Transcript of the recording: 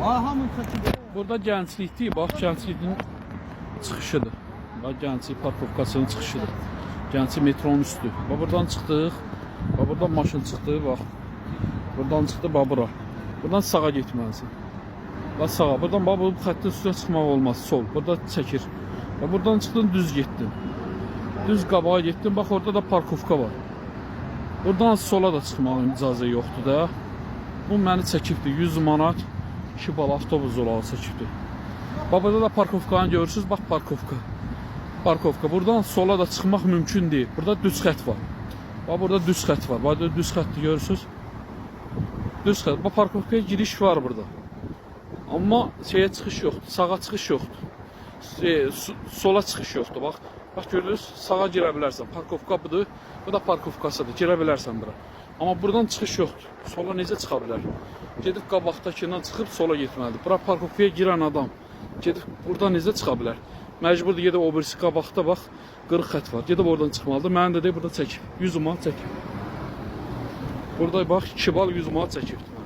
Hamı çəkib. Burada gənclikdir, bax gəncliyin çıxışıdır. Bax gənclik parkovkasının çıxışıdır. Gənclik metronun üstü. Bax buradan çıxdıq. Bax buradan maşın çıxdı, bax. Buradan çıxdı bax bura. Buradan sağa getməlisən. Bax sağa. Buradan bax bu xəttin üstünə çıxmaq olmaz, sol. Burada çəkir. Bax buradan çıxdın, düz getdin. Düz qabağa getdin, bax orada da parkovka var. Buradan sola da çıxmağa icazə yoxdur da. Bu məni çəkibdir 100 manat. 2 bal avtobus zolağı çəkibdir. Bax burada da parkovkanı görürsünüz, bax parkovka. Parkovka. Buradan sola da çıxmaq mümkün deyil. Burada düz xət var. Bax burada düz xət var. Bax düz xətdir görürsünüz. Düz xət. Bax parkovkaya giriş var burada. Amma şeyə çıxış yoxdur, sağa çıxış yoxdur. Sola çıxış yoxdur. Bax görürsünüz, sağa girə bilərsən. Parkovka budur. Bu da parkovkasıdır. Girə bilərsən bura. Amma buradan çıxış yoxdur. Sola necə çıxa bilər? Gedib qabaqdakından çıxıb sola getməlidir. Bura parkovkaya girən adam gedib buradan necə çıxa bilər? Məcburdur gedib o birisi qabaqda bax qırıq xət var. Gedib oradan çıxmalıdır. Mənim də burada çəkib. 100 manat çəkib. Burada bax 2 bal 100 manat çəkibdir.